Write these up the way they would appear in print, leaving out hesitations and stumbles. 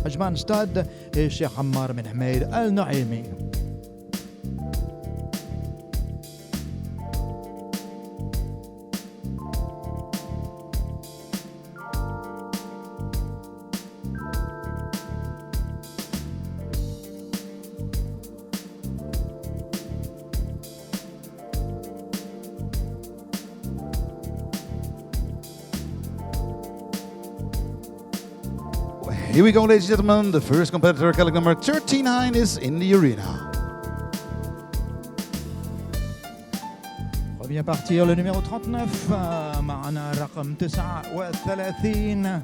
عجمان ستاد الشيخ عمار بن حميد النعيمي. Here we go, ladies and gentlemen. The first competitor, Cadillac number 39, is in the arena. Revient partir le numéro 39 معنا رقم 39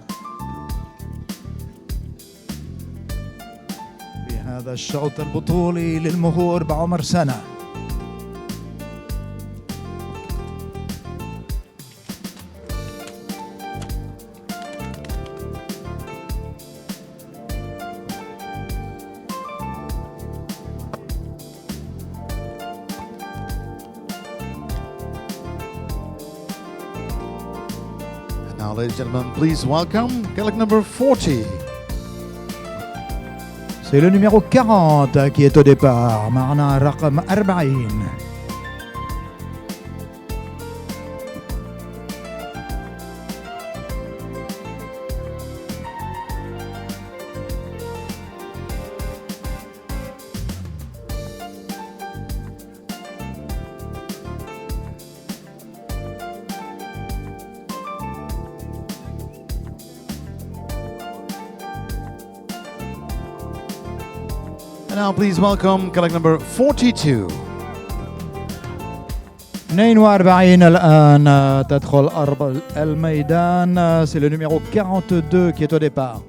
في هذا الشوط البطولي للمهور بعمر سنة. Now, ladies and gentlemen, please welcome Cadillac number 40. C'est le numéro 40 qui est au départ معنا رقم 40. And now, please welcome Cadillac number 42. 42 الآن تدخل أرض الميدان. C'est le numéro 42 qui est au départ.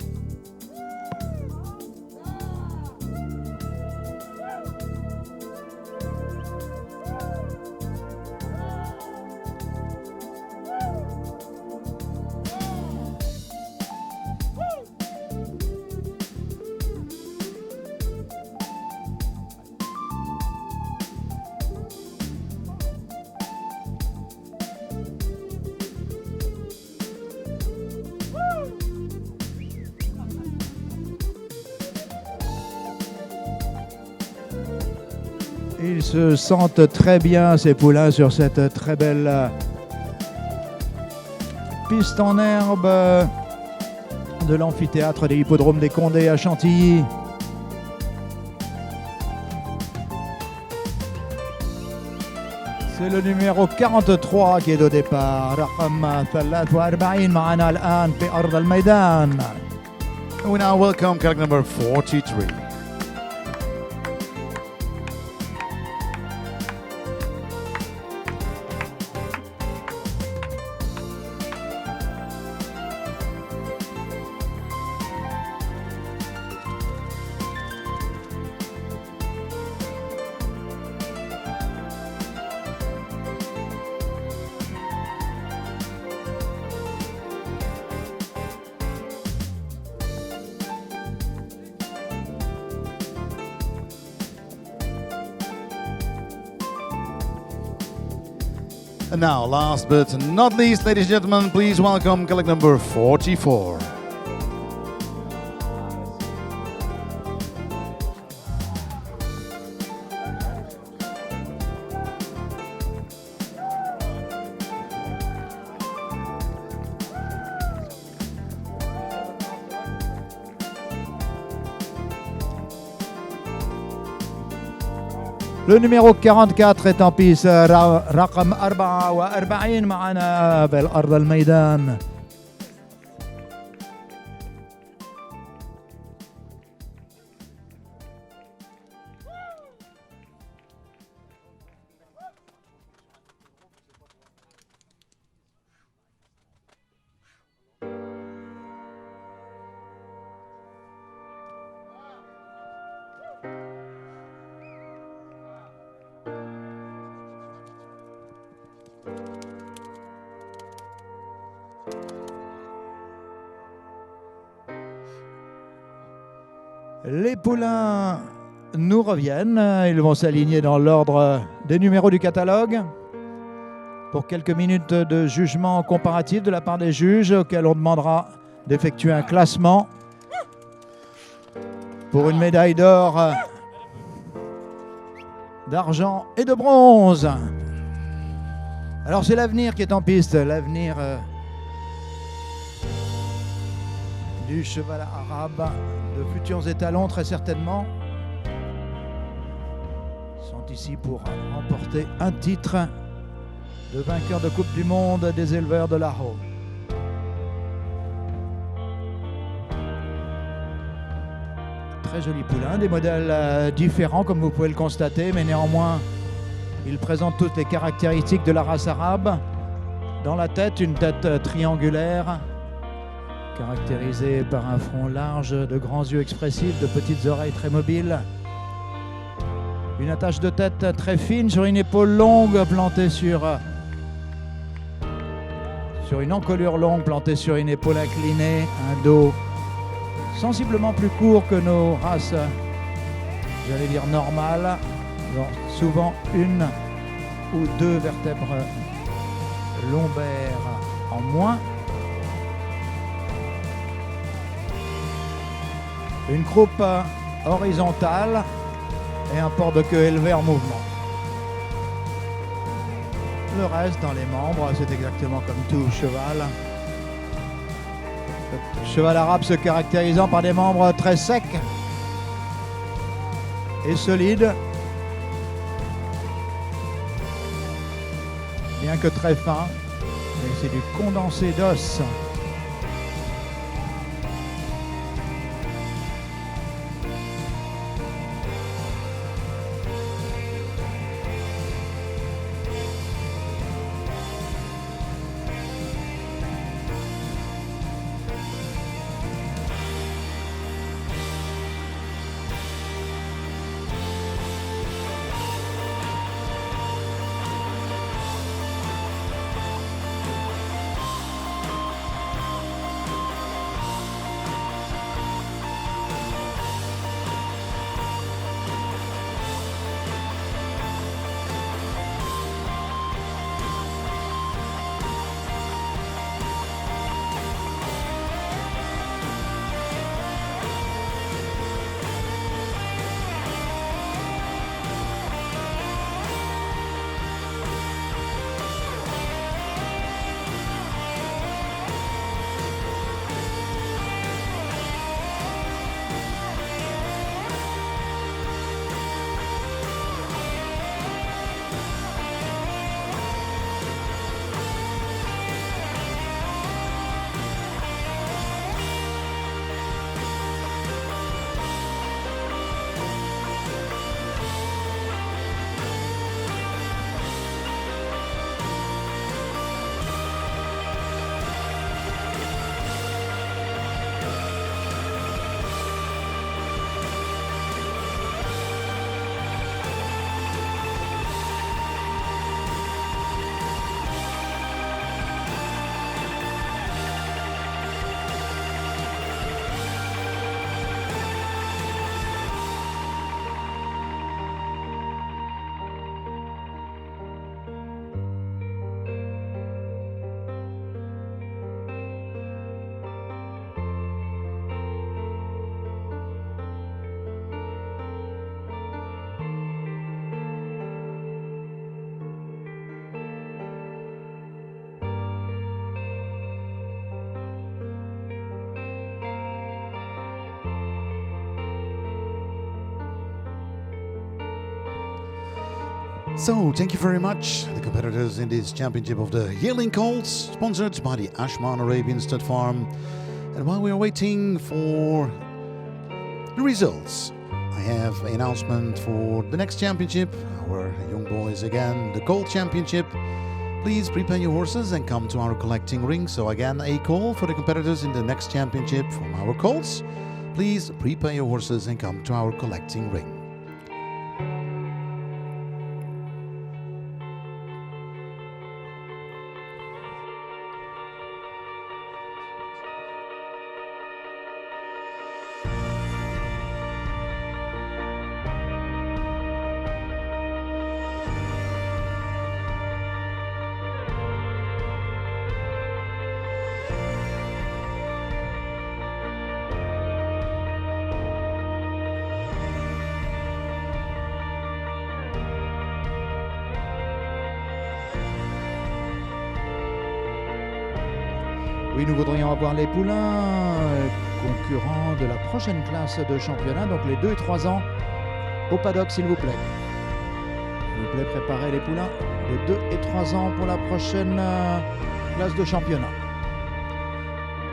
Ils se sentent très bien, ces poulains, sur cette très belle piste en herbe de l'amphithéâtre des hippodromes des Condés à Chantilly. C'est le numéro 43 qui est au départ. رقم 43 معنا الآن في أرض الميدان. And we now welcome Cadillac number 43. And now, last but not least, ladies and gentlemen, please welcome Cadillac number 44. Le numéro 44 est en piste رقم 44 معنا بالأرض الميدان. Les poulains nous reviennent. Ils vont s'aligner dans l'ordre des numéros du catalogue pour quelques minutes de jugement comparatif de la part des juges auxquels on demandera d'effectuer un classement. pour une médaille d'or, d'argent et de bronze. Alors c'est l'avenir qui est en piste, l'avenir du cheval arabe, de futurs étalons très certainement, sont ici pour remporter un titre de vainqueur de Coupe du Monde des éleveurs de Lahore. Très joli poulain, des modèles différents comme vous pouvez le constater, mais néanmoins il présente toutes les caractéristiques de la race arabe. Dans la tête, une tête triangulaire, caractérisée par un front large, de grands yeux expressifs, de petites oreilles très mobiles. Une attache de tête très fine sur une épaule longue plantée sur une encolure longue plantée sur une épaule inclinée, un dos sensiblement plus court que nos races, j'allais dire normales, souvent une ou deux vertèbres lombaires en moins. Une croupe horizontale et un port de queue élevé en mouvement. Le reste dans les membres, c'est exactement comme tout cheval. Le cheval arabe se caractérisant par des membres très secs et solides, bien que très fins, mais c'est du condensé d'os. So, thank you very much. The competitors in this championship of the Yearling Colts, sponsored by the Ashman Arabian Stud Farm. And while we are waiting for the results, I have an announcement for the next championship. Our young boys again, the Colt Championship. Please prepare your horses and come to our collecting ring. So again, a call for the competitors in the next championship from our Colts. Please prepare your horses and come to our collecting ring. Oui, nous voudrions avoir les poulains concurrents de la prochaine classe de championnat, donc les 2 et 3 ans au paddock, s'il vous plaît. S'il vous plaît, préparez les poulains de 2 et 3 ans pour la prochaine classe de championnat.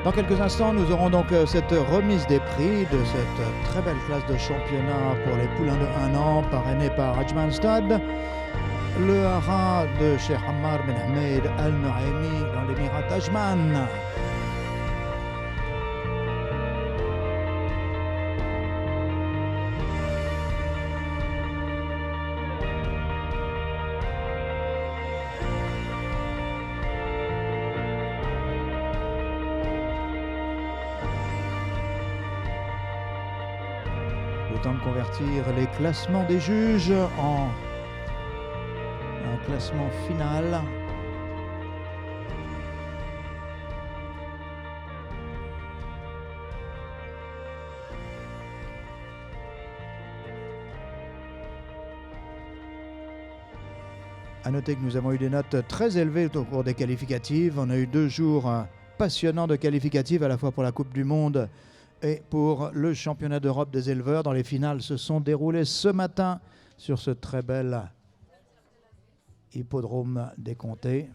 Dans quelques instants, nous aurons donc cette remise des prix de cette très belle classe de championnat pour les poulains de 1 an, parrainée par Ajman Stad, le haras de Cheikh Ammar Ben Ahmed Al Nuaimi dans l'émirat d'Ajman. Le temps de convertir les classements des juges en un classement final. À noter que nous avons eu des notes très élevées au cours des qualificatives. On a eu 2 jours passionnants de qualificatives à la fois pour la Coupe du Monde et pour le championnat d'Europe des éleveurs, dont les finales se sont déroulées ce matin sur ce très bel hippodrome des Comtés.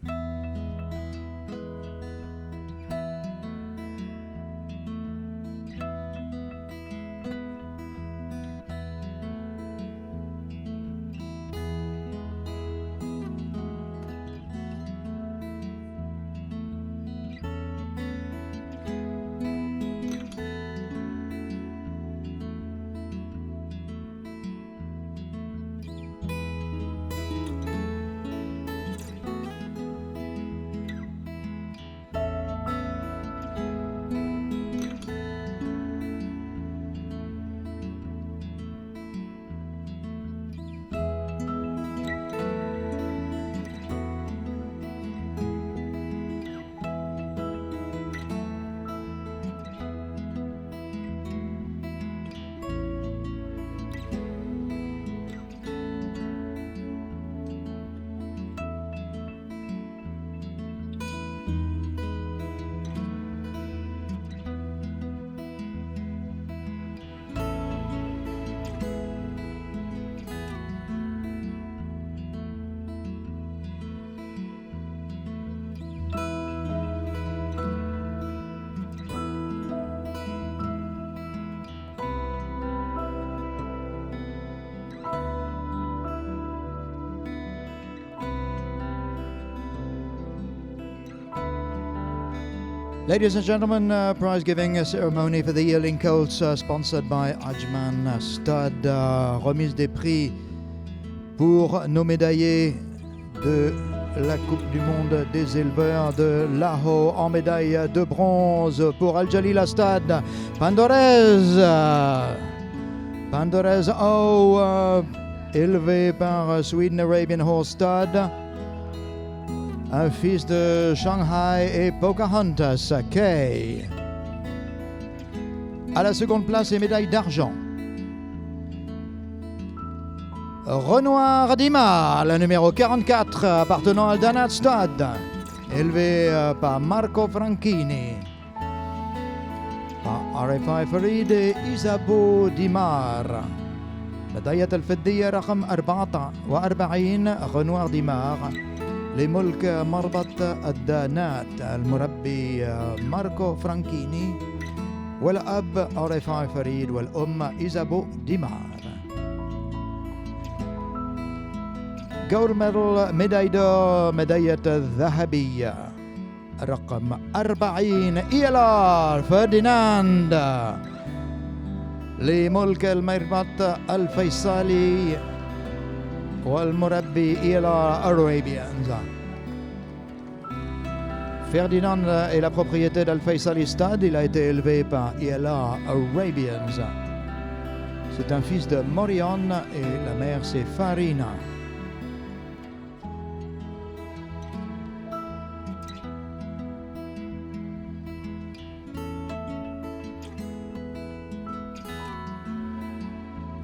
Ladies and gentlemen, prize giving ceremony for the yearling colts sponsored by Ajman Stad. Remise des prix pour nos médaillés de la Coupe du Monde des éleveurs de Lahore en médaille de bronze pour Al Jalil Stad. Pandorez O, élevé par Sweden Arabian Horse Stud. Un fils de Shanghai et Pocahontas, Kay. À la seconde place et médaille d'argent. Renoir Dima, le numéro 44, appartenant à Danat Stad, élevé par Marco Franchini. Par RFI Farid et Isabeau Dimar. ميدالية الفضية رقم 44 رنوار ديمار لملك مربط الدانات المربي ماركو فرانكيني والأب RFI فريد والأم إيزابو ديمار. جولد ميدال ميدالية الذهبية رقم 40 إيلار فرديناند لملك المربط الفيصلي والمربي إيلار أرابيانز. Ferdinand est la propriété d'Al-Faisali Stad. Il a été élevé par Iala Arabians. C'est un fils de Morion et la mère c'est Farina.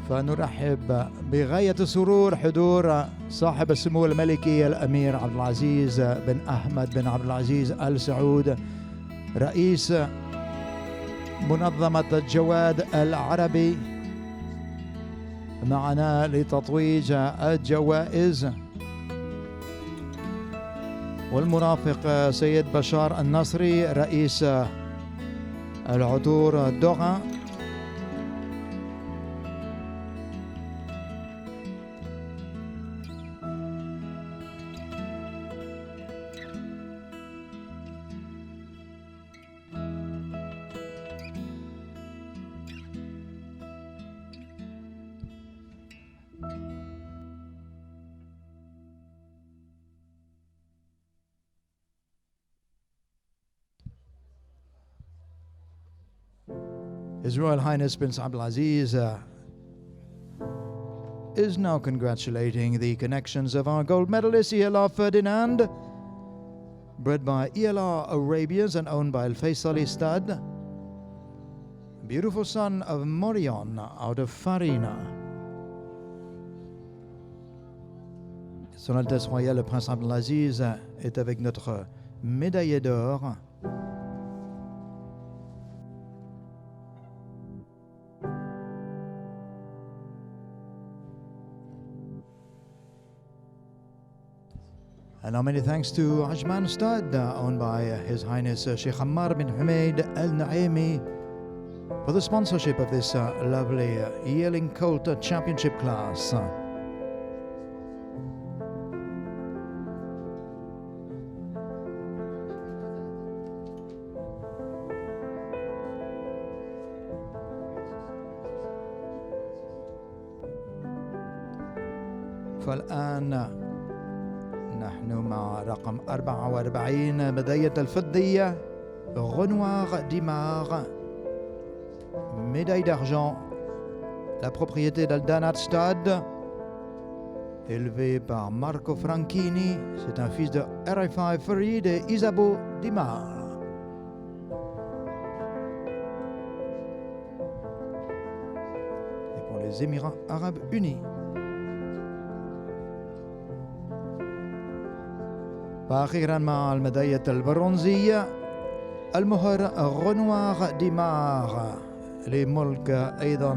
فنرحب بغاية السرور حضور صاحب السمو الملكي الأمير عبد العزيز بن أحمد بن عبد العزيز آل سعود رئيس منظمة الجواد العربي معنا لتطويج الجوائز، والمرافق سيد بشار النصري رئيس العطور دوغا. His Royal Highness Prince Abdulaziz is now congratulating the connections of our gold medalist ELR Ferdinand, bred by ELR Arabians and owned by Al Faisali Stud, beautiful son of Morion out of Farina. Son Altesse Royale le Prince Abdulaziz est avec notre médaillé d'or. And now many thanks to Ajman Stud, owned by His Highness Sheikh Ammar bin Humaid Al Naimi, for the sponsorship of this lovely Yearling Colt Championship class. فالآن نحن مع رقم 44 ميدالية الفضية Renoir Dimar, médaille d'argent, la propriété d'Aldanat Stud, élevé par Marco Franchini. C'est un fils de RFI Farid et Isabeau Dimar. Et pour les Émirats Arabes Unis. وأخيرا مع الميدالية البرونزية المهر رنوار ديمار لملك أيضا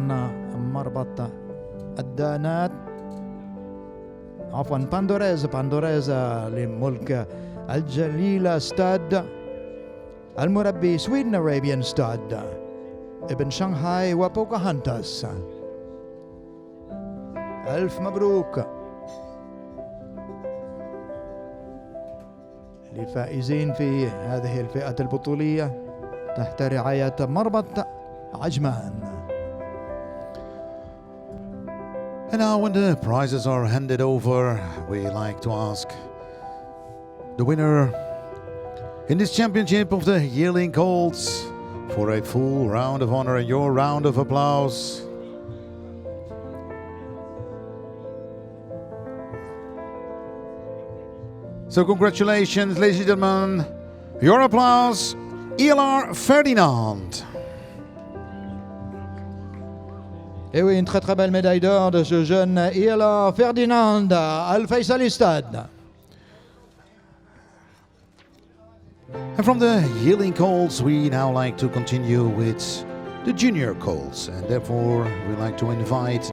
مربط الدانات، عفوا باندوريز لملك الجليلة ستاد، المربي سويدن أرابيان ستاد ابن شنغهاي وبوكاهانتاس. ألف مبروك للفائزين في هذه الفئة البطولية تحت رعاية مربط عجمان. And now when the prizes are handed over, we like to ask the winner in this championship of the Yearling Colts for a full round of honor and your round of applause. So congratulations, ladies and gentlemen. Your applause, ELR Ferdinand. Et oui, une très très belle médaille d'or de ce jeune ELR Ferdinand Al Faisali Stade. And from the Yearling Colts, we now like to continue with the Junior Colts, and therefore we like to invite